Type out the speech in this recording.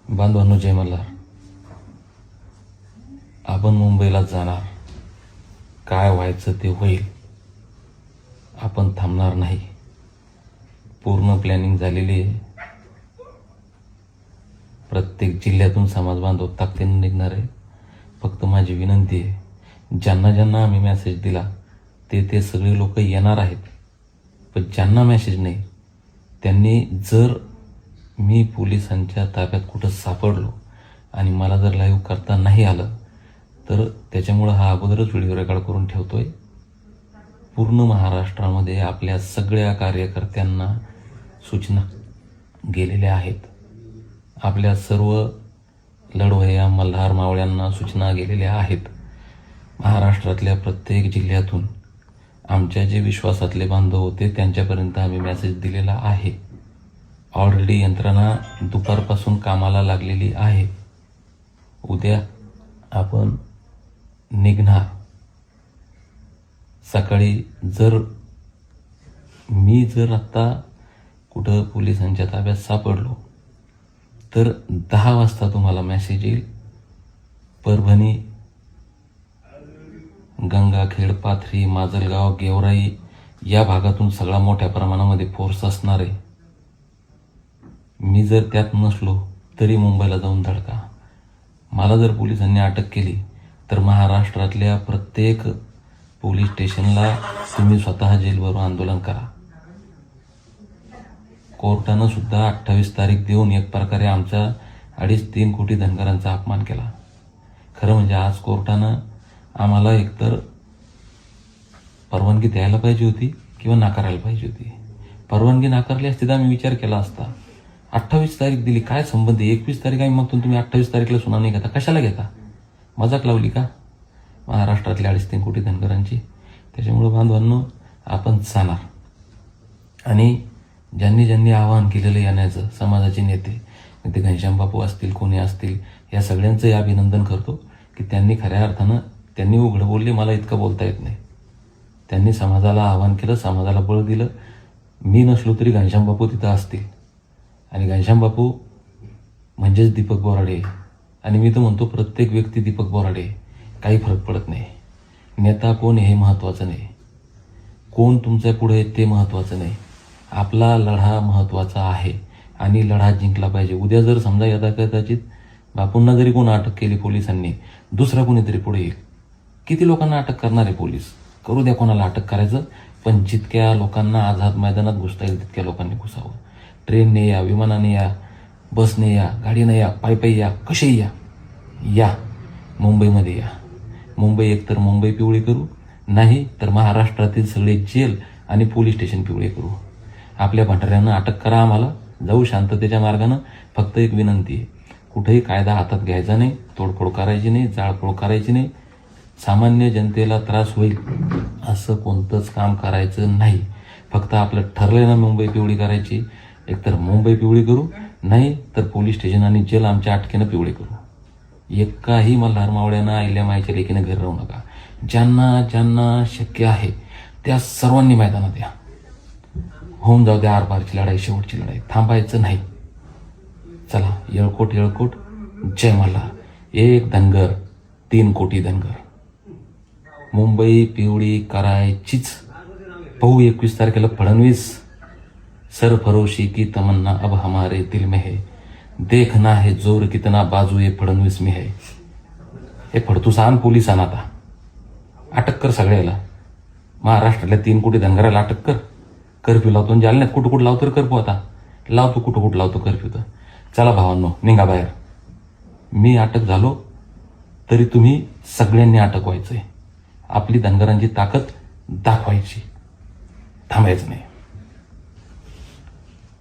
बांधवांनो, जय मल्हार. आपण मुंबईला जाणार. काय व्हायचं ते होईल. आपण थांबणार नाही. पूर्ण प्लॅनिंग झालेली आहे. प्रत्येक जिल्ह्यातून समाज बांधव ताकदीने निघणार आहे. फक्त माझी विनंती आहे, ज्यांना ज्यांना आम्ही मेसेज दिला ते सगळे लोक येणार आहेत. पण ज्यांना मेसेज नाही त्यांनी, जर मी पोलिसांच्या ताब्यात कुठं सापडलो आणि मला जर लाईव्ह करता नाही आलं तर त्याच्यामुळं हा अगोदरच व्हिडिओ रेकॉर्ड करून ठेवतोय. पूर्ण महाराष्ट्रामध्ये आपल्या सगळ्या कार्यकर्त्यांना सूचना गेलेल्या आहेत. आपल्या सर्व लढवय्या मल्हार मावळ्यांना सूचना गेलेल्या आहेत. महाराष्ट्रातल्या प्रत्येक जिल्ह्यातून आमच्या जे विश्वासातले बांधव होते त्यांच्यापर्यंत आम्ही मेसेज दिलेला आहे. ऑलरेडी यंत्रणा दुपारपासून कामाला लागलेली आहे. उद्या आपण निघणार. सकाळी मी जर आत्ता कुठं पोलिसांच्या ताब्यात सापडलो तर 10 वाजता तुम्हाला मेसेज येईल. परभणी, गंगाखेड, पाथरी, माजलगाव, गेवराई या भागातून सगळा मोठ्या प्रमाणामध्ये फोर्स असणार आहे. मी जर त्यात नसलो तरी मुंबईला जाऊन धडका. मला जर पोलिसांनी अटक केली तर महाराष्ट्रातल्या प्रत्येक पोलीस स्टेशनला तुम्ही स्वतः जेलभरो आंदोलन करा. कोर्टानं सुद्धा 28 तारीख देऊन एक प्रकारे आमच्या 2.5-3 कोटी धनगरांचा अपमान केला. खरं म्हणजे आज कोर्टानं आम्हाला एकतर परवानगी द्यायला पाहिजे होती किंवा नाकारायला पाहिजे होती. परवानगी नाकारली असती तर आम्ही विचार केला असता. 28 तारीख दिली, काय संबंध? 21 तारीख आम्ही मागतो, तुम्ही 28 तारीखला सुनावणी घेता. कशाला घेता? मजाक लावली का महाराष्ट्रातल्या 2.5-3 कोटी धनगरांची? त्याच्यामुळे बांधवांनो, आपण जाणार. आणि ज्यांनी ज्यांनी आवाहन केलेलं येण्याचं, समाजाचे नेते, ते घनश्याम बापू असतील, कोणी असतील, या सगळ्यांचंही अभिनंदन करतो की त्यांनी खऱ्या अर्थानं त्यांनी उघडं बोलले. मला इतकं बोलता येत नाही. त्यांनी समाजाला आवाहन केलं, समाजाला बळ दिलं. मी नसलो तरी घनश्याम बापू तिथं असतील. आणि घनश्याम बापू म्हणजेच दीपक बोराडे. आणि मी तर म्हणतो प्रत्येक व्यक्ती दीपक बोराडे. काही फरक पडत नाही. नेता कोण हे महत्त्वाचं नाही. कोण तुमच्या पुढे ते महत्त्वाचं नाही. आपला लढा महत्त्वाचा आहे आणि लढा जिंकला पाहिजे. उद्या जर समजा यथाकथित बापूंना जरी कोण अटक केली पोलिसांनी, दुसरा कोणीतरी पुढे येईल. किती लोकांना अटक करणार आहे पोलीस? करू द्या कोणाला अटक करायचं, पण जितक्या लोकांना आझाद मैदानात घुसता येईल तितक्या लोकांनी घुसावं. ट्रेनने या, विमानाने या, बसने या, गाडीने या, पायी या, कसेही या. मुंबईमध्ये या. मुंबई एकतर मुंबई पिवळी करू, नाही तर महाराष्ट्रातील सगळे जेल आणि पोलीस स्टेशन पिवळे करू. आपल्या भंडाऱ्यांना अटक करा, आम्हाला जाऊ शांततेच्या मार्गानं. फक्त एक विनंती आहे, कुठेही कायदा हातात घ्यायचा नाही, तोडफोड करायची नाही, जाळपोळ करायची नाही. सामान्य जनतेला त्रास होईल असं कोणतंच काम करायचं नाही. फक्त आपलं ठरलंय ना मुंबई पिवळी करायची, एकतर मुंबई पिवळी करू, नाही तर पोलीस स्टेशन आणि जेल आमच्या अटकेनं पिवळे करू. एकाही मल्हार मावळ्यानं, आईल्या मायच्या लेकीनं घरी राहू नका. ज्यांना ज्यांना शक्य आहे त्या सर्वांनी मैदानात या. होऊन जाऊ द्या आरपारची लढाई, शेवटची लढाई. थांबायचं नाही. चला, येळकोट येळकोट, जय मल्हार. एक धनगर 3 कोटी धनगर. मुंबई पिवळी करायचीच. पाहू 21 तारखेला फडणवीस. सरफरोशी की तमन्ना अब हमारे दिल में है, देखना है जोर कितना बाजूए फडणवीस में है. हे फडतूस आण पोलिसांना. आता अटक कर सगळ्याला. महाराष्ट्रातल्या 3 कोटी धनगराला अटक कर. कर्फ्यू लावतो. जालन्यात कुठं कुठं लावतो कर्फ्यू? आता लावतो, कुठं कुठं लावतो कर्फ्यू. तर चला भावांनो, निघा बाहेर. मी अटक झालो तरी तुम्ही सगळ्यांनी अटक व्हायचंय. आपली धनगरांची ताकद दाखवायची. थांबायचं नाही.